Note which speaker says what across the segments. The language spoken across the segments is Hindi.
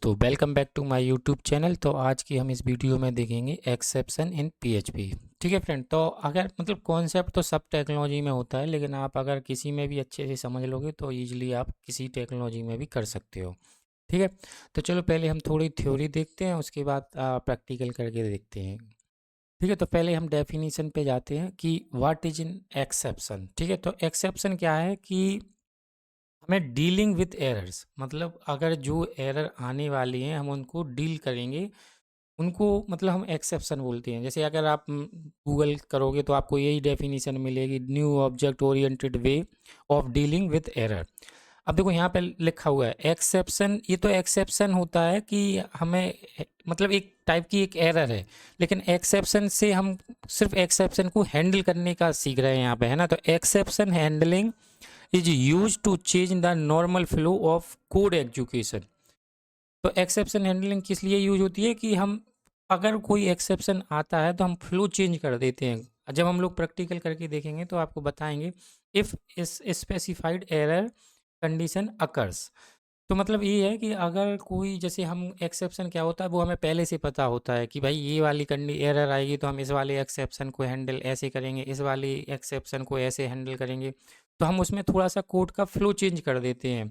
Speaker 1: तो welcome back to my YouTube channel. तो आज की हम इस वीडियो में देखेंगे एक्सेप्शन इन पीएचपी। ठीक है फ्रेंड, तो अगर मतलब कॉन्सेप्ट तो सब टेक्नोलॉजी में होता है, लेकिन आप अगर किसी में भी अच्छे से समझ लोगे तो ईजिली आप किसी टेक्नोलॉजी में भी कर सकते हो। ठीक है, तो चलो पहले हम थोड़ी थ्योरी देखते हैं, उसके बाद प्रैक्टिकल करके देखते हैं। ठीक है, तो पहले हम डेफिनीशन पे जाते हैं कि व्हाट इज इन एक्सेप्शन। ठीक है, तो एक्सेप्शन क्या है कि हमें डीलिंग विथ एरर्स, मतलब अगर जो एरर आने वाली हैं हम उनको डील करेंगे, उनको मतलब हम एक्सेप्शन बोलते हैं। जैसे अगर आप गूगल करोगे तो आपको यही डेफिनेशन मिलेगी, new object oriented way of dealing with error. अब देखो यहाँ पे लिखा हुआ है एक्सेप्शन, ये तो एक्सेप्शन होता है कि हमें मतलब एक टाइप की एक एरर है, लेकिन एक्सेप्शन से हम सिर्फ एक्सेप्शन को हैंडल करने का सीख रहे हैं यहाँ पे, है ना। तो exception handling is use to change the normal flow of code execution. तो एक्सेप्शन हैंडलिंग किस लिए यूज होती है कि हम अगर कोई एक्सेप्शन आता है तो हम फ्लो चेंज कर देते हैं। जब हम लोग प्रैक्टिकल करके देखेंगे तो आपको बताएंगे इफ़ इस स्पेसिफाइड एरर कंडीशन अकर्स। तो मतलब ये है कि अगर कोई, जैसे हम एक्सेप्शन क्या होता है वो हमें पहले से पता होता है कि भाई ये वाली कंडी एरर आएगी तो हम इस वाले एक्सेप्शन को हैंडल ऐसे करेंगे, इस वाली एक्सेप्शन को ऐसे हैंडल करेंगे। तो हम उसमें थोड़ा सा कोड का फ्लो चेंज कर देते हैं।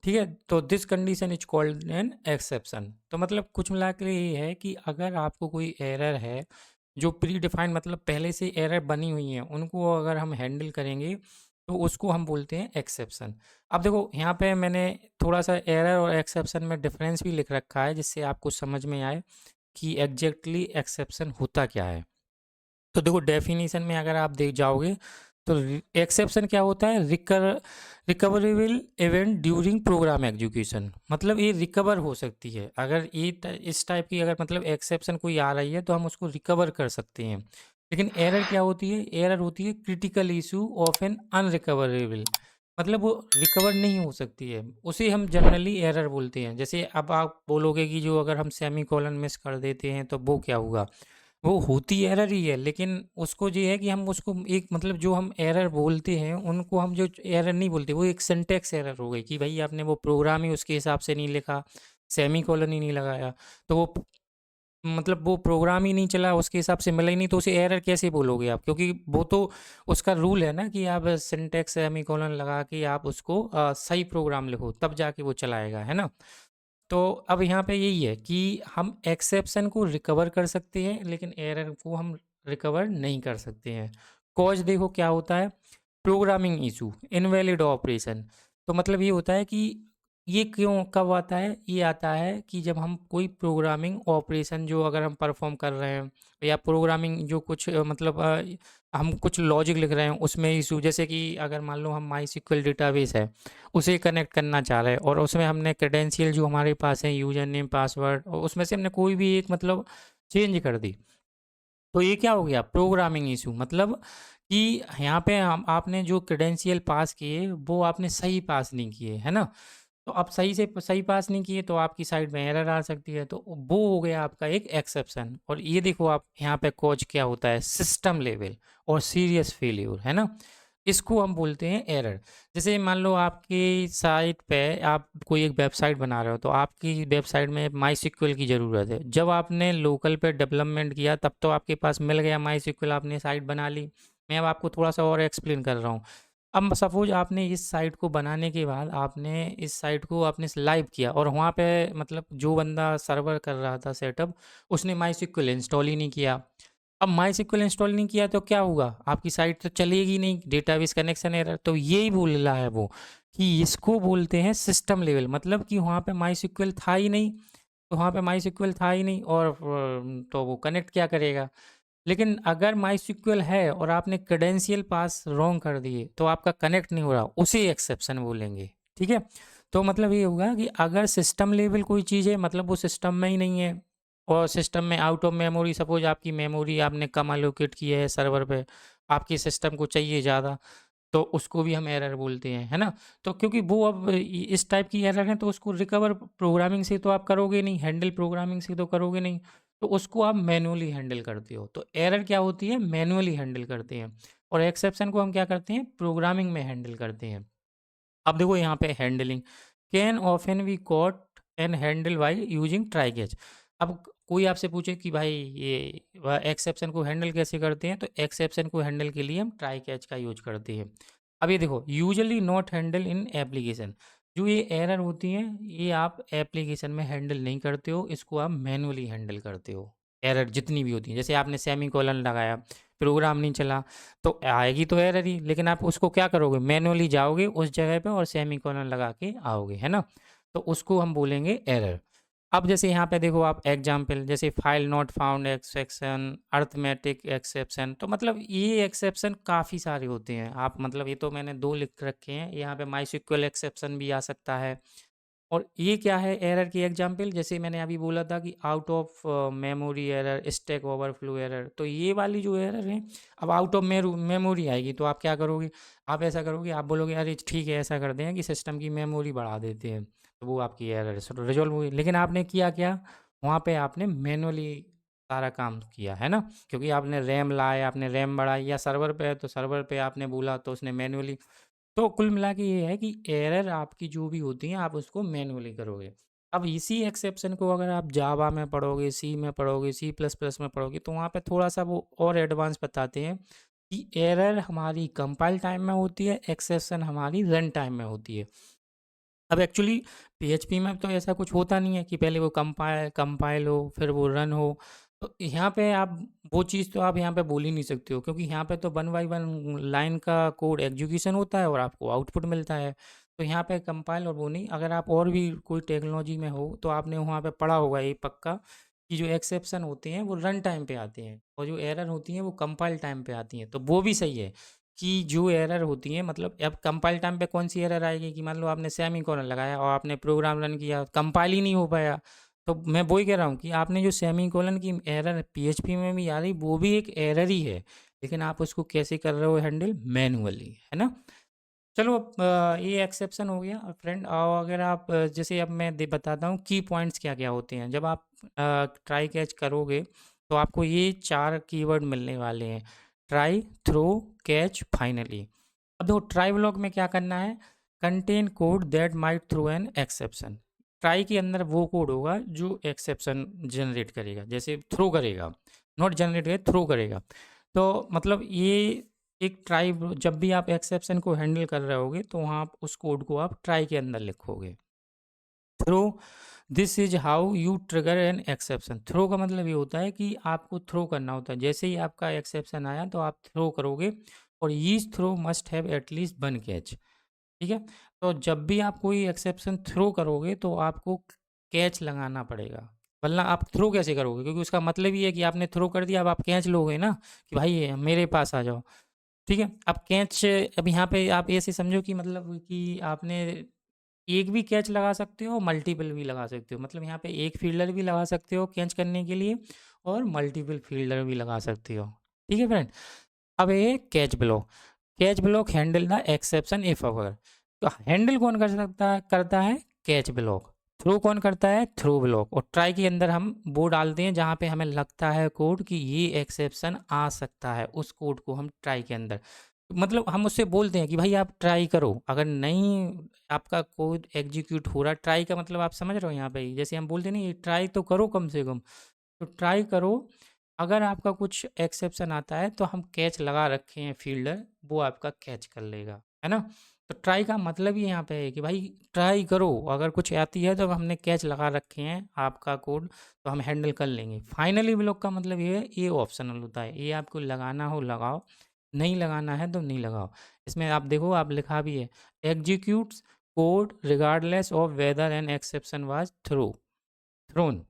Speaker 1: ठीक है, तो this condition is called an exception. तो मतलब कुछ मिला के ये है कि अगर आपको कोई एरर है जो प्री डिफाइंड, मतलब पहले से एरर बनी हुई हैं, उनको अगर हम हैंडल करेंगे तो उसको हम बोलते हैं एक्सेप्शन। अब देखो यहाँ पे मैंने थोड़ा सा एरर और एक्सेप्शन में डिफरेंस भी लिख रखा है, जिससे आपको समझ में आए कि एग्जैक्टली एक्सेप्शन होता क्या है। तो देखो डेफिनेशन में अगर आप देख जाओगे तो एक्सेप्शन क्या होता है, recoverable event during program execution. मतलब ये रिकवर हो सकती है, अगर ये इस टाइप की अगर मतलब एक्सेप्शन कोई आ रही है तो हम उसको रिकवर कर सकते हैं। लेकिन एरर क्या होती है, एरर होती है critical issue of an unrecoverable, मतलब वो रिकवर नहीं हो सकती है, उसे हम जनरली एरर बोलते हैं। जैसे अब आप बोलोगे कि जो अगर हम सेमी कॉलन मिस कर देते हैं तो वो क्या हुआ, वो होती एरर ही है, लेकिन उसको ये है कि हम उसको एक मतलब जो हम एरर बोलते हैं उनको हम जो एरर नहीं बोलते, वो एक सिंटैक्स एरर हो गई कि भाई आपने वो प्रोग्राम ही उसके हिसाब से नहीं लिखा, सेमी कॉलन ही नहीं लगाया, तो वो मतलब वो प्रोग्राम ही नहीं चला, उसके हिसाब से मिला ही नहीं, तो उसे एरर कैसे बोलोगे आप, क्योंकि वो तो उसका रूल है ना कि आप सिंटैक्स सेमी कॉलन लगा के आप उसको सही प्रोग्राम लिखो तब जाके वो चलाएगा, है ना। तो अब यहाँ पे यही है कि हम एक्सेप्शन को रिकवर कर सकते हैं, लेकिन एरर को हम रिकवर नहीं कर सकते हैं। कॉज देखो क्या होता है, प्रोग्रामिंग इशू, इनवैलिड ऑपरेशन। तो मतलब ये होता है कि ये क्यों कब आता है, ये आता है कि जब हम कोई प्रोग्रामिंग ऑपरेशन जो अगर हम परफॉर्म कर रहे हैं, या प्रोग्रामिंग जो कुछ मतलब हम कुछ लॉजिक लिख रहे हैं उसमें इशू, जैसे कि अगर मान लो हम माई सिक्वल डेटाबेस है उसे कनेक्ट करना चाह रहे हैं और उसमें हमने क्रेडेंशियल जो हमारे पास है, यूजर नेम पासवर्ड, और उसमें से हमने कोई भी एक मतलब चेंज कर दी, तो ये क्या हो गया, प्रोग्रामिंग इशू। मतलब कि यहाँ पे हम आपने जो क्रेडेंशियल पास किए वो आपने सही पास नहीं किए, है ना। तो आप सही से सही पास नहीं किए तो आपकी साइड में एरर आ सकती है, तो वो हो गया आपका एक एक्सेप्शन। और ये देखो आप यहाँ पे कोच क्या होता है, सिस्टम लेवल और सीरियस फेल्यूर, है ना, इसको हम बोलते हैं एरर। जैसे मान लो आपकी साइट पे आप कोई एक वेबसाइट बना रहे हो, तो आपकी वेबसाइट में माई सिक्वल की ज़रूरत है। जब आपने लोकल पे डेवलपमेंट किया तब तो आपके पास मिल गया माई सिक्वल, आपने साइट बना ली। मैं अब आपको थोड़ा सा और एक्सप्लेन कर रहा हूँ। अब सपोज आपने इस साइट को बनाने के बाद आपने इस साइट को आपने लाइव किया, और वहाँ पे मतलब जो बंदा सर्वर कर रहा था सेटअप, उसने माई सिक्वल इंस्टॉल ही नहीं किया। अब माई सिक्वल इंस्टॉल नहीं किया तो क्या होगा, आपकी साइट तो चलेगी नहीं, डेटाबेस कनेक्शन एरर। तो यही बोल रहा है वो कि इसको बोलते हैं सिस्टम लेवल, मतलब कि वहाँ पे माई सिक्वल था ही नहीं, तो वहाँ पे माई सिक्वल था ही नहीं, और तो वो कनेक्ट क्या करेगा। लेकिन अगर माई सिक्वल है और आपने क्रेडेंशियल पास रॉन्ग कर दिए तो आपका कनेक्ट नहीं हो रहा, उसे एक्सेप्शन बोलेंगे। ठीक है, तो मतलब ये होगा कि अगर सिस्टम लेवल कोई चीज़ है, मतलब वो सिस्टम में ही नहीं है, और सिस्टम में आउट ऑफ मेमोरी, सपोज आपकी मेमोरी आपने कम अलोकेट की है सर्वर पे, आपकी सिस्टम को चाहिए ज़्यादा, तो उसको भी हम एरर बोलते हैं, है ना। तो क्योंकि वो अब इस टाइप की एरर है तो उसको रिकवर प्रोग्रामिंग से तो आप करोगे नहीं, हैंडल प्रोग्रामिंग से तो करोगे नहीं, तो उसको आप मैनुअली हैंडल करते हो। तो एरर क्या होती है, मैनुअली हैंडल करते हैं, और एक्सेप्शन को हम क्या करते हैं, प्रोग्रामिंग में हैंडल करते हैं। अब देखो यहाँ पे handling can often be caught and handle by using try catch. अब कोई आपसे पूछे कि भाई ये एक्सेप्शन को हैंडल कैसे करते हैं, तो एक्सेप्शन को हैंडल के लिए हम ट्राई कैच का यूज करते हैं। अब ये देखो, usually not handle in application, जो ये एरर होती हैं ये आप एप्लीकेशन में हैंडल नहीं करते हो, इसको आप मैनुअली हैंडल करते हो। एरर जितनी भी होती हैं, जैसे आपने सेमी कोलन लगाया, प्रोग्राम नहीं चला, तो आएगी तो एरर ही, लेकिन आप उसको क्या करोगे, मैनुअली जाओगे उस जगह पे और सेमी कोलन लगा के आओगे, है ना, तो उसको हम बोलेंगे एरर। अब जैसे यहाँ पे देखो आप एग्जाम्पल, जैसे file not found exception, arithmetic exception, तो मतलब ये एक्सेप्शन काफ़ी सारे होते हैं। आप मतलब ये तो मैंने 2 लिख रखे हैं, यहाँ पे माई एक्सेप्शन भी आ सकता है। और ये क्या है एरर की एग्जांपल, जैसे मैंने अभी बोला था कि out of memory error, stack overflow error, तो ये वाली जो एरर है, अब आउट ऑफ मेमोरी आएगी तो आप क्या करोगे, आप ऐसा करोगे, आप बोलोगे अरे ठीक है ऐसा करते हैं कि सिस्टम की मेमोरी बढ़ा देते हैं, तो वो आपकी एरर रिजॉल्व हुई। लेकिन आपने किया क्या, वहाँ पे आपने मैनुअली सारा काम किया, है ना, क्योंकि आपने रैम लाया, आपने रैम बढ़ाई, या सर्वर पे है तो सर्वर पे आपने बोला तो उसने मैनुअली। तो कुल मिला के ये है कि एरर आपकी जो भी होती हैं आप उसको मैनुअली करोगे। अब इसी एक्सेप्शन को अगर आप जावा में पढ़ोगे, सी में पढ़ोगे, सी प्लस प्लस में पढ़ोगे, तो वहाँ पे थोड़ा सा वो और एडवांस बताते हैं कि एरर हमारी कंपाइल टाइम में होती है, एक्सेप्शन हमारी रन टाइम में होती है। अब एक्चुअली पीएचपी में तो ऐसा कुछ होता नहीं है कि पहले वो कंपाइल हो फिर वो रन हो, तो यहाँ पे आप वो चीज़ तो आप यहाँ पे बोल ही नहीं सकते हो, क्योंकि यहाँ पे तो 1 बाय 1 लाइन का कोड एग्जीक्यूशन होता है और आपको आउटपुट मिलता है। तो यहाँ पे कंपाइल और वो नहीं, अगर आप और भी कोई टेक्नोलॉजी में हो तो आपने वहाँ पे पढ़ा होगा ये पक्का, कि जो एक्सेप्शन होते हैं वो रन टाइम पे आते हैं और जो एरर होती हैं वो कंपाइल टाइम पे आती हैं, तो वो भी सही है कि जो एरर होती है, मतलब अब कंपाइल टाइम पे कौन सी एरर आएगी, कि मान लो आपने सेमी कोलन लगाया और आपने प्रोग्राम रन किया, कंपाइल ही नहीं हो पाया, तो मैं वही कह रहा हूँ कि आपने जो सेमी कोलन की एरर पीएचपी में भी आ रही, वो भी एक एरर ही है, लेकिन आप उसको कैसे कर रहे हो हैंडल, मैनुअली, है ना। चलो अब ये एक्सेप्शन हो गया फ्रेंड। और अगर आप जैसे अब मैं बताता हूँ की पॉइंट्स क्या क्या होते हैं, जब आप ट्राई कैच करोगे तो आपको ये 4 कीवर्ड मिलने वाले हैं, ट्राई, थ्रो, कैच, फाइनली। अब देखो ट्राई ब्लॉक में क्या करना है, contain code that might throw an exception. Try के अंदर वो कोड होगा जो एक्सेप्शन जनरेट करेगा, जैसे थ्रो करेगा, नॉट जनरेट करेगा, थ्रो करेगा। तो मतलब ये एक ट्राई, जब भी आप एक्सेप्शन को हैंडल कर रहे होगे तो वहाँ आप उस कोड को आप ट्राई के अंदर लिखोगे। Throw, this is how you trigger an exception. Throw का मतलब ये होता है कि आपको थ्रो करना होता है, जैसे ही आपका एक्सेप्शन आया तो आप थ्रो करोगे, और each throw must have at least 1 catch. ठीक है, तो जब भी आप कोई एक्सेप्शन थ्रो करोगे तो आपको कैच लगाना पड़ेगा, वरना आप थ्रो कैसे करोगे, क्योंकि उसका मतलब ये है कि आपने थ्रो कर दिया, अब आप कैच लोगे ना कि भाई ये मेरे पास आ जाओ। ठीक है, अब कैच, अब यहाँ पे आप ऐसे समझो कि मतलब कि आपने एक भी कैच लगा सकते हो, मल्टीपल भी लगा सकते हो, मतलब यहाँ पे एक फील्डर भी लगा सकते हो कैच करने के लिए और मल्टीपल फील्डर भी लगा सकते हो। ठीक है फ्रेंड, अब ये catch block handle the exception if our. तो हैंडल कौन कर सकता है, करता है कैच ब्लॉक। थ्रो कौन करता है, थ्रो ब्लॉक। और ट्राई के अंदर हम वो डालते हैं जहाँ पे हमें लगता है कोड कि ये एक्सेप्शन आ सकता है, उस कोड को हम ट्राई के अंदर, मतलब हम उससे बोलते हैं कि भाई आप ट्राई करो, अगर नहीं आपका कोड एग्जीक्यूट हो रहा, ट्राई का मतलब आप समझ रहे हो यहाँ पे, जैसे हम बोलते हैं नहीं ट्राई तो करो कम से कम, तो ट्राई करो। अगर आपका कुछ एक्सेप्शन आता है तो हम कैच लगा रखे हैं फील्डर, वो आपका कैच कर लेगा, है ना। तो ट्राई का मतलब ही यहाँ पे है कि भाई ट्राई करो, अगर कुछ आती है तो हमने कैच लगा रखे हैं आपका कोड, तो हम हैंडल कर लेंगे। फाइनली ब्लॉक का मतलब ये है, ये ऑप्शनल होता है, ये आपको लगाना हो लगाओ, नहीं लगाना है तो नहीं लगाओ। इसमें आप देखो आप लिखा भी है, executes code regardless of whether an exception was thrown.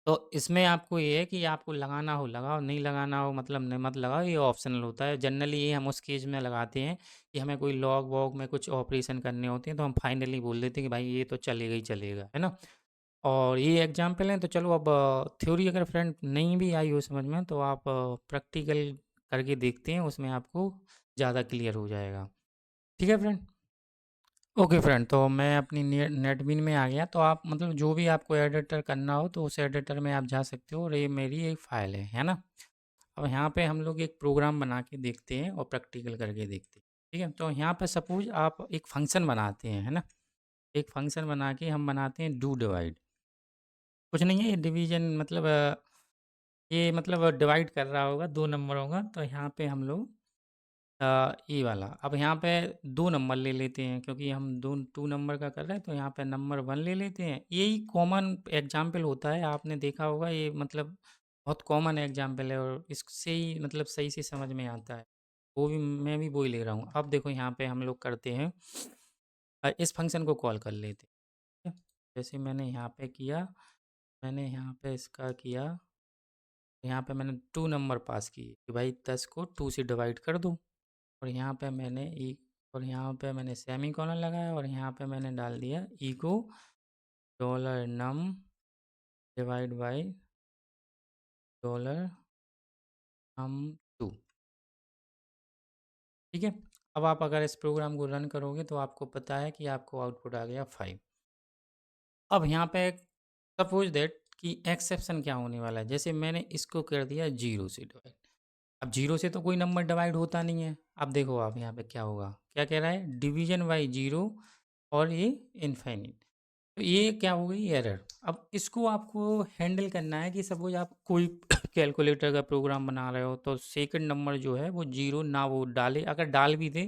Speaker 1: तो इसमें आपको ये है कि आपको लगाना हो लगाओ, नहीं लगाना हो मतलब नहीं मत लगाओ, ये ऑप्शनल होता है। जनरली ये हम उस केस में लगाते हैं कि हमें कोई लॉग वॉग में कुछ ऑपरेशन करने होते हैं तो हम फाइनली बोल देते हैं कि भाई ये तो चलेगा ही चलेगा, है ना। और ये एग्जाम्पल हैं, तो चलो अब थ्योरी अगर फ्रेंड नहीं भी आई हो समझ में तो आप प्रैक्टिकल करके देखते हैं, उसमें आपको ज़्यादा क्लियर हो जाएगा। ठीक है फ्रेंड, ओके फ्रेंड, तो मैं अपनी नेटबीन में आ गया, तो आप मतलब जो भी आपको एडिटर करना हो तो उस एडिटर में आप जा सकते हो, और ये मेरी एक फ़ाइल है ना। अब यहाँ पे हम लोग एक प्रोग्राम बना के देखते हैं और प्रैक्टिकल करके देखते हैं। ठीक है, तो यहाँ पे सपोज आप एक फंक्शन बनाते हैं, है ना। एक फंक्शन बना के हम बनाते हैं डू डिवाइड। कुछ नहीं है, ये डिवीज़न मतलब ये मतलब डिवाइड कर रहा होगा 2 नंबरों का, तो यहाँ पे हम लोग ये वाला अब यहाँ पे 2 नंबर ले लेते हैं, क्योंकि हम 2 नंबर का कर रहे हैं, तो यहाँ पे नंबर 1 ले लेते हैं। यही कॉमन एग्जाम्पल होता है, आपने देखा होगा, ये मतलब बहुत कॉमन एग्जाम्पल है और इससे ही मतलब सही से समझ में आता है। वो भी मैं भी वो ही ले रहा हूँ। अब देखो यहाँ पे हम लोग करते हैं इस फंक्शन को कॉल कर लेते हैं। ठीक है? जैसे मैंने यहाँ पे किया, मैंने यहाँ पे इसका किया, यहाँ पे मैंने 2 नंबर पास किए कि भाई 10 को 2 से डिवाइड कर दो, और यहाँ पे मैंने और यहाँ पे मैंने सेमी कॉलन लगाया, और यहाँ पे मैंने डाल दिया echo dollar num divide by dollar num 2। ठीक है। अब आप अगर इस प्रोग्राम को रन करोगे तो आपको पता है कि आपको आउटपुट आ गया 5। अब यहाँ पे सपोज दैट कि एक्सेप्शन क्या होने वाला है, जैसे मैंने इसको कर दिया 0 से डिवाइड। अब 0 से तो कोई नंबर डिवाइड होता नहीं है। अब देखो आप यहाँ पे क्या होगा, क्या कह रहा है, डिवीजन बाई 0 और ये इनफाइनिट। तो ये क्या हो गई, एरर। अब इसको आपको हैंडल करना है कि सपोज आप कोई कैलकुलेटर का प्रोग्राम बना रहे हो, तो सेकंड नंबर जो है वो 0 ना वो डाले, अगर डाल भी दे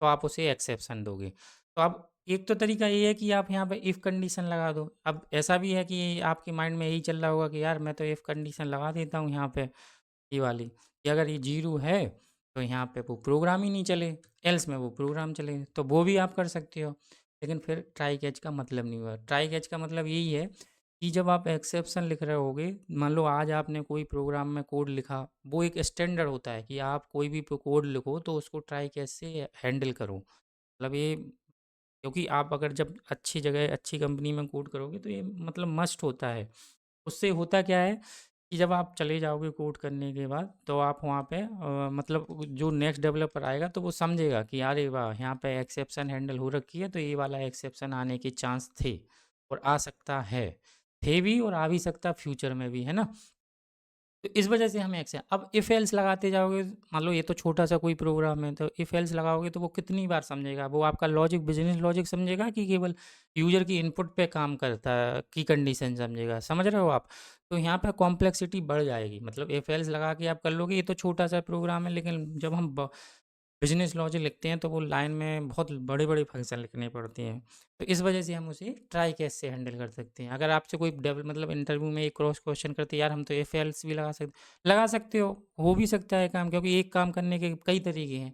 Speaker 1: तो आप उसे एक्सेप्शन दोगे। तो अब एक तो तरीका ये है कि आप यहाँ पे इफ़ कंडीशन लगा दो। अब ऐसा भी है कि आपके माइंड में यही चल रहा होगा कि यार मैं तो इफ़ कंडीशन लगा देता हूँ यहाँ पे, ये वाली, कि अगर ये 0 है तो यहाँ पे वो प्रोग्राम ही नहीं चले, एल्स में वो प्रोग्राम चले, तो वो भी आप कर सकते हो। लेकिन फिर ट्राई कैच का मतलब नहीं हुआ। ट्राई कैच का मतलब यही है कि जब आप एक्सेप्शन लिख रहे होगे, मान लो आज आपने कोई प्रोग्राम में कोड लिखा, वो एक स्टैंडर्ड होता है कि आप कोई भी कोड लिखो तो उसको ट्राई कैच से हैंडल करो। मतलब ये, क्योंकि आप अगर जब अच्छी जगह अच्छी कंपनी में कोड करोगे तो ये मतलब मस्ट होता है। उससे होता क्या है कि जब आप चले जाओगे कोड करने के बाद, तो आप वहाँ पे मतलब जो नेक्स्ट डेवलपर आएगा तो वो समझेगा कि अरे वाह, यहाँ पे एक्सेप्शन हैंडल हो रखी है, तो ये वाला एक्सेप्शन आने के चांस थे और आ सकता है, थे भी और आ भी सकता फ्यूचर में भी, है ना। तो इस वजह से हमें एक्सेप्ट, अब इफ़ एल्स लगाते जाओगे, मान लो ये तो छोटा सा कोई प्रोग्राम है, तो इफ़ एल्स लगाओगे तो वो कितनी बार समझेगा, वो आपका लॉजिक बिजनेस लॉजिक समझेगा कि केवल यूजर की इनपुट पे काम करता है की कंडीशन समझेगा, समझ रहे हो आप। तो यहाँ पे कॉम्प्लेक्सिटी बढ़ जाएगी। मतलब इफ़ एल्स लगा के आप कर लोगे, ये तो छोटा सा प्रोग्राम है, लेकिन जब हम बिजनेस लॉजिक लिखते हैं तो वो लाइन में बहुत बड़े-बड़े फंक्शन लिखने पड़ते हैं। तो इस वजह से हम उसे ट्राई कैच से हैंडल कर सकते हैं। अगर आपसे कोई मतलब इंटरव्यू में एक क्रॉस क्वेश्चन करते हैं, यार हम तो इफ एल्स भी लगा सकते हो भी सकता है काम, क्योंकि एक काम करने के कई तरीके हैं।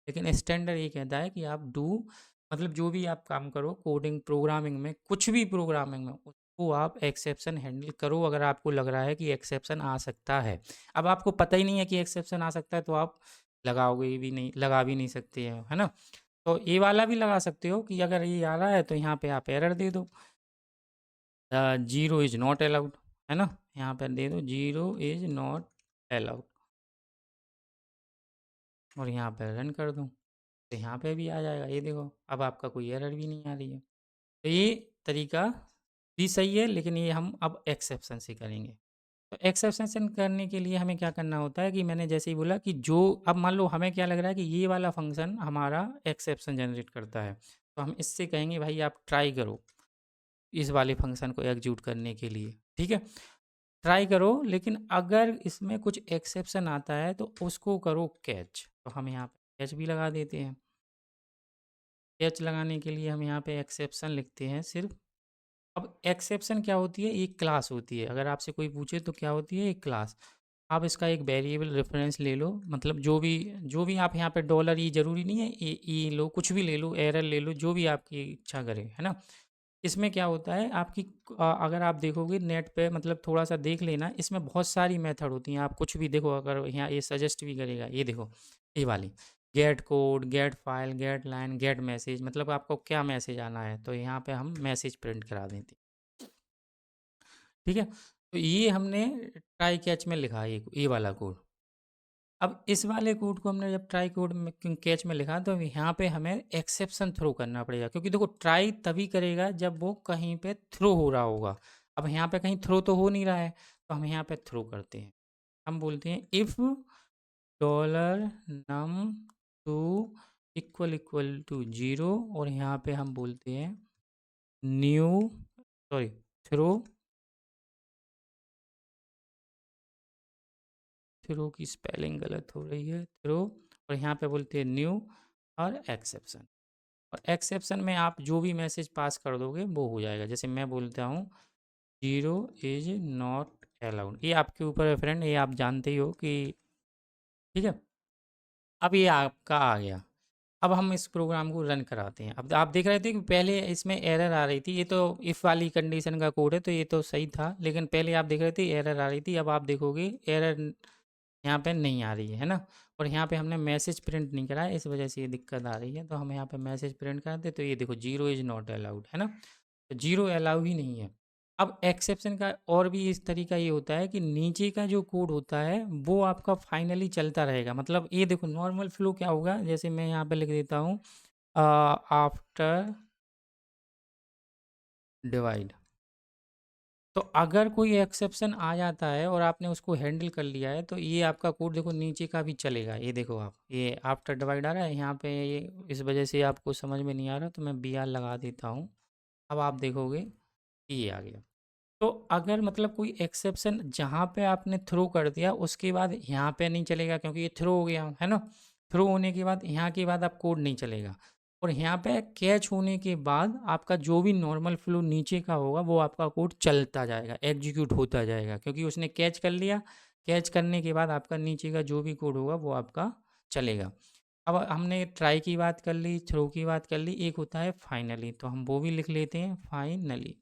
Speaker 1: लेकिन स्टैंडर्ड ये कहता है कि आप डू, मतलब जो भी आप काम करो कोडिंग प्रोग्रामिंग में, कुछ भी प्रोग्रामिंग में, उसको आप एक्सेप्शन हैंडल करो अगर आपको लग रहा है कि एक्सेप्शन आ सकता है। अब आपको पता ही नहीं है कि एक्सेप्शन आ सकता है, तो आप लगाओगे भी नहीं, लगा भी नहीं सकते हैं, है ना। तो ये वाला भी लगा सकते हो कि अगर ये आ रहा है तो यहाँ पे आप एरर दे दो, 0 इज नॉट अलाउड, है ना। यहाँ पर दे दो 0 इज नॉट अलाउड, और यहाँ पर रन कर दूँ तो यहाँ पे भी आ जाएगा। ये देखो, अब आपका कोई एरर भी नहीं आ रही है। तो ये तरीका भी सही है, लेकिन ये हम अब एक्सेप्शन से करेंगे। तो एक्सेप्शन करने के लिए हमें क्या करना होता है कि मैंने जैसे ही बोला कि जो, अब मान लो हमें क्या लग रहा है कि ये वाला फंक्शन हमारा एक्सेप्शन जनरेट करता है, तो हम इससे कहेंगे भाई आप ट्राई करो इस वाले फंक्शन को एग्जीक्यूट करने के लिए। ठीक है, ट्राई करो, लेकिन अगर इसमें कुछ एक्सेप्शन आता है तो उसको करो कैच। तो हम यहाँ पे कैच भी लगा देते हैं। कैच लगाने के लिए हम यहाँ पे एक्सेप्शन लिखते हैं सिर्फ। अब एक्सेप्शन क्या होती है, एक क्लास होती है। अगर आपसे कोई पूछे तो क्या होती है, एक क्लास। आप इसका एक वेरिएबल रेफरेंस ले लो, मतलब जो भी आप यहाँ पे डॉलर, ये ज़रूरी नहीं है ई लो, कुछ भी ले लो, एरर ले लो, जो भी आपकी इच्छा करे, है ना। इसमें क्या होता है आपकी, अगर आप देखोगे नेट पे, मतलब थोड़ा सा देख लेना, इसमें बहुत सारी मेथड होती हैं। आप कुछ भी देखो, अगर यहाँ ये सजेस्ट भी करेगा, ये देखो, ये वाली get code, get file, get line, get message, मतलब आपको क्या मैसेज आना है, तो यहाँ पे हम मैसेज प्रिंट करा देते हैं। ठीक है, तो ये हमने ट्राई कैच में लिखा है, ये वाला कोड। अब इस वाले कोड को हमने जब ट्राई कोड में कैच में लिखा, तो यहाँ पे हमें एक्सेप्शन थ्रो करना पड़ेगा, क्योंकि देखो ट्राई तभी करेगा जब वो कहीं पे थ्रो हो रहा होगा। अब यहाँ पे कहीं थ्रो तो हो नहीं रहा है, तो हम यहाँ पे थ्रो करते हैं। हम बोलते हैं if dollar num two equal equal to 0, और यहाँ पे हम बोलते हैं न्यू सॉरी थ्रो थ्रो की स्पेलिंग गलत हो रही है, थ्रो, और यहाँ पे बोलते हैं न्यू और एक्सेप्शन। और एक्सेप्शन में आप जो भी मैसेज पास कर दोगे वो हो जाएगा। जैसे मैं बोलता हूँ 0 इज नॉट अलाउड, ये आपके ऊपर है फ्रेंड, ये आप जानते ही हो कि ठीक है। अब ये आपका आ गया। अब हम इस प्रोग्राम को रन कराते हैं। अब आप देख रहे थे कि पहले इसमें एरर आ रही थी, ये तो इफ़ वाली कंडीशन का कोड है तो ये तो सही था, लेकिन पहले आप देख रहे थे एरर आ रही थी। अब आप देखोगे एरर यहाँ पे नहीं आ रही है ना। और यहाँ पे हमने मैसेज प्रिंट नहीं करा है, इस वजह से ये दिक्कत आ रही है। तो हम यहाँ पे मैसेज प्रिंट कराते तो ये देखो 0 इज़ नॉट अलाउड है ना, तो 0 अलाउ ही नहीं है। अब एक्सेप्शन का और भी इस तरीका ये होता है कि नीचे का जो कोड होता है वो आपका फाइनली चलता रहेगा। मतलब ये देखो नॉर्मल फ्लो क्या होगा, जैसे मैं यहाँ पे लिख देता हूँ आफ्टर डिवाइड। तो अगर कोई एक्सेप्शन आ जाता है और आपने उसको हैंडल कर लिया है तो ये आपका कोड देखो नीचे का भी चलेगा। ये देखो आप, ये आफ्टर डिवाइड आ रहा है यहाँ पे, ये इस वजह से आपको समझ में नहीं आ रहा तो मैं बी आर लगा देता हूँ। अब आप देखोगे कि ये आ गया। तो अगर मतलब कोई एक्सेप्शन जहाँ पे आपने थ्रो कर दिया उसके बाद यहाँ पे नहीं चलेगा, क्योंकि ये थ्रो हो गया है ना। थ्रो होने के बाद यहाँ के बाद आप कोड नहीं चलेगा। और यहाँ पे कैच होने के बाद आपका जो भी नॉर्मल फ्लो नीचे का होगा वो आपका कोड चलता जाएगा, एग्जीक्यूट होता जाएगा, क्योंकि उसने कैच कर लिया। कैच करने के बाद आपका नीचे का जो भी कोड होगा वो आपका चलेगा। अब हमने ट्राई की बात कर ली, थ्रो की बात कर ली, एक होता है फाइनली, तो हम वो भी लिख लेते हैं फाइनली।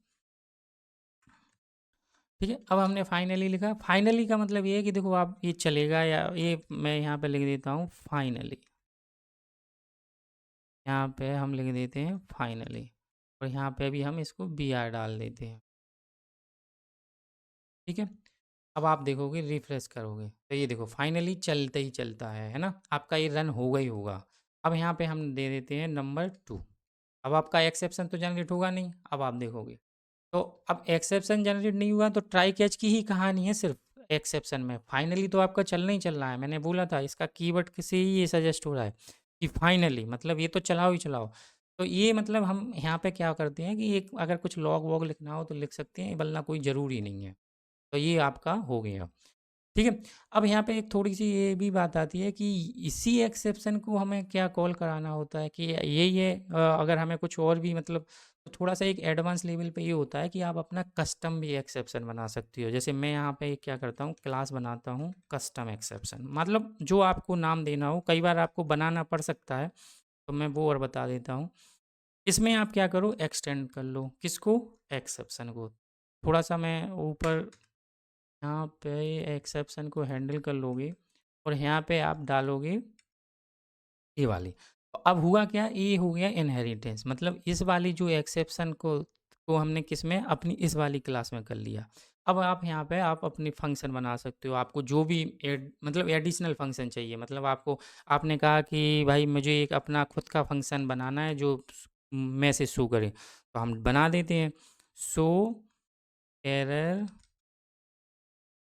Speaker 1: ठीक है, अब हमने फाइनली लिखा। फाइनली का मतलब ये है कि देखो आप ये चलेगा, या ये मैं यहाँ पे लिख देता हूँ फाइनली, यहाँ पे हम लिख देते हैं फाइनली, और यहाँ पे भी हम इसको बी आर डाल देते हैं। ठीक है, अब आप देखोगे रिफ्रेश करोगे तो ये देखो फाइनली चलते ही चलता है ना, आपका ये रन होगा ही होगा। अब यहाँ पे हम दे देते हैं नंबर 2। अब आपका एक्सेप्शन तो जनरेट होगा नहीं। अब आप देखोगे तो अब एक्सेप्शन जनरेट नहीं हुआ तो ट्राई कैच की ही कहानी है सिर्फ एक्सेप्शन में। फाइनली तो आपका चलना ही चल रहा है, मैंने बोला था इसका कीवर्ड से ही ये सजेस्ट हो रहा है कि फाइनली मतलब ये तो चलाओ ही चलाओ। तो ये मतलब हम यहाँ पे क्या करते हैं कि एक अगर कुछ लॉग वॉग लिखना हो तो लिख सकते हैं, वरना कोई ज़रूरी नहीं है। तो ये आपका हो गया। ठीक है, अब यहाँ पे एक थोड़ी सी ये भी बात आती है कि इसी एक्सेप्शन को हमें क्या कॉल कराना होता है कि ये अगर हमें कुछ और भी मतलब तो थोड़ा सा एक एडवांस लेवल पे ये होता है कि आप अपना कस्टम भी एक्सेप्शन बना सकती हो। जैसे मैं यहाँ पे क्या करता हूँ, क्लास बनाता हूँ कस्टम एक्सेप्शन, मतलब जो आपको नाम देना हो, कई बार आपको बनाना पड़ सकता है तो मैं वो और बता देता हूँ। इसमें आप क्या करो, एक्सटेंड कर लो किसको, एक्सेप्शन को। थोड़ा सा मैं ऊपर यहाँ पे एक्सेप्शन को हैंडल कर लोगे और यहाँ पे आप डालोगे ये वाली। तो अब हुआ क्या, ये हो गया इनहेरिटेंस, मतलब इस वाली जो एक्सेप्शन को हमने किस में, अपनी इस वाली क्लास में कर लिया। अब आप यहाँ पे आप अपनी फंक्शन बना सकते हो, आपको जो भी मतलब एडिशनल फंक्शन चाहिए, मतलब आपको आपने कहा कि भाई मुझे एक अपना खुद का फंक्शन बनाना है जो मैसेज शो करे, तो हम बना देते हैं शो एरर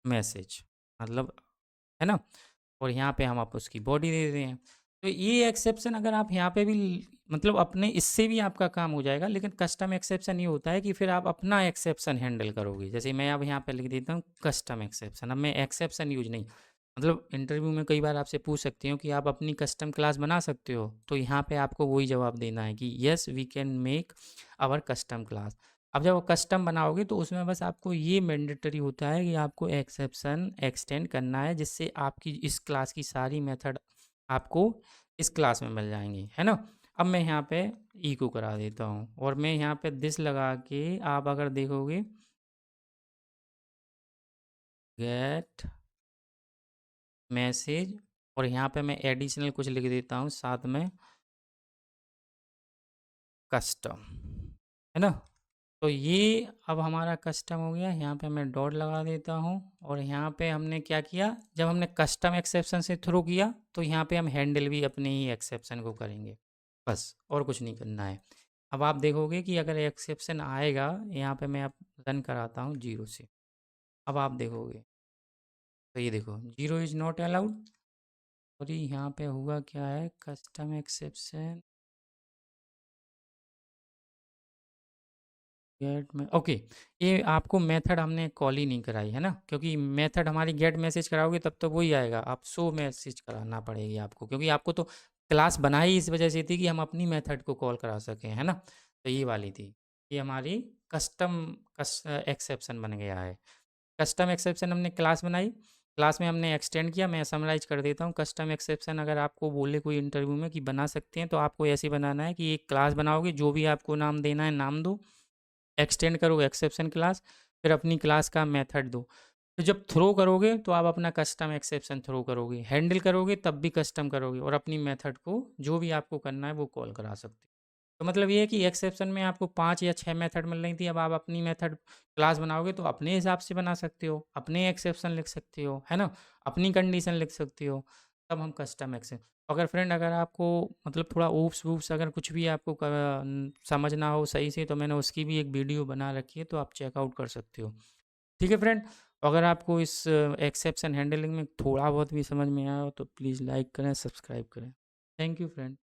Speaker 1: मैसेज, मतलब है ना। और यहाँ पे हम आप उसकी बॉडी दे देते हैं। तो ये एक्सेप्शन अगर आप यहाँ पे भी मतलब अपने इससे भी आपका काम हो जाएगा, लेकिन कस्टम एक्सेप्शन ये होता है कि फिर आप अपना एक्सेप्शन हैंडल करोगे। जैसे मैं अब यहाँ पे लिख देता हूँ कस्टम एक्सेप्शन। अब मैं एक्सेप्शन यूज नहीं, मतलब इंटरव्यू में कई बार आपसे पूछ सकती हूँ कि आप अपनी कस्टम क्लास बना सकते हो, तो यहाँ पे आपको वही जवाब देना है कि yes we can make our custom class. अब जब कस्टम बनाओगे तो उसमें बस आपको ये मैंडेटरी होता है कि आपको एक्सेप्शन एक्सटेंड करना है, जिससे आपकी इस क्लास की सारी मेथड आपको इस क्लास में मिल जाएंगी, है ना। अब मैं यहाँ पे इको करा देता हूँ और मैं यहाँ पे दिस लगा के आप अगर देखोगे गेट मैसेज, और यहाँ पे मैं एडिशनल कुछ लिख देता हूँ साथ में कस्टम, है ना। तो ये अब हमारा कस्टम हो गया। यहाँ पे मैं डॉट लगा देता हूँ और यहाँ पे हमने क्या किया, जब हमने कस्टम एक्सेप्शन से थ्रो किया तो यहाँ पे हम हैंडल भी अपने ही एक्सेप्शन को करेंगे, बस और कुछ नहीं करना है। अब आप देखोगे कि अगर एक्सेप्शन आएगा, यहाँ पे मैं अब रन कराता हूँ 0 से। अब आप देखोगे तो ये देखो 0 इज़ नॉट अलाउड, और यहाँ पे हुआ क्या है, कस्टम एक्सेप्शन गेट में ओके, ये आपको मेथड हमने कॉल ही नहीं कराई है ना, क्योंकि मेथड हमारी गेट मैसेज कराओगे तब तो वही आएगा, आप शो मैसेज कराना पड़ेगी आपको, क्योंकि आपको तो क्लास बनाई इस वजह से थी कि हम अपनी मेथड को कॉल करा सकें, है ना। तो ये वाली थी, ये हमारी कस्टम एक्सेप्शन बन गया है। कस्टम एक्सेप्शन हमने क्लास बनाई, क्लास में हमने एक्सटेंड किया। मैं समराइज कर देता हूँ। कस्टम एक्सेप्शन अगर आपको बोले कोई इंटरव्यू में कि बना सकते हैं, तो आपको ऐसे बनाना है कि एक क्लास बनाओगे, जो भी आपको नाम देना है नाम दो, एक्सटेंड करो एक्सेप्शन क्लास, फिर अपनी क्लास का मेथड दो। तो जब थ्रो करोगे तो आप अपना कस्टम एक्सेप्शन थ्रो करोगे, हैंडल करोगे तब भी कस्टम करोगे, और अपनी मेथड को जो भी आपको करना है वो कॉल करा सकते हो। तो मतलब ये है कि एक्सेप्शन में आपको 5 या 6 मेथड मिल रही थी, अब आप अपनी मेथड क्लास बनाओगे तो अपने हिसाब से बना सकते हो, अपने एक्सेप्शन लिख सकते हो, है ना, अपनी कंडीशन लिख सकते हो, तब हम कस्टम एक्सेप्शन। अगर फ्रेंड अगर आपको मतलब थोड़ा ऊप्स वूप्स अगर कुछ भी आपको समझना हो सही से, तो मैंने उसकी भी एक वीडियो बना रखी है, तो आप चेकआउट कर सकते हो। ठीक है फ्रेंड, अगर आपको इस एक्सेप्शन हैंडलिंग में थोड़ा बहुत भी समझ में आया हो तो प्लीज़ लाइक करें, सब्सक्राइब करें। Thank you friend.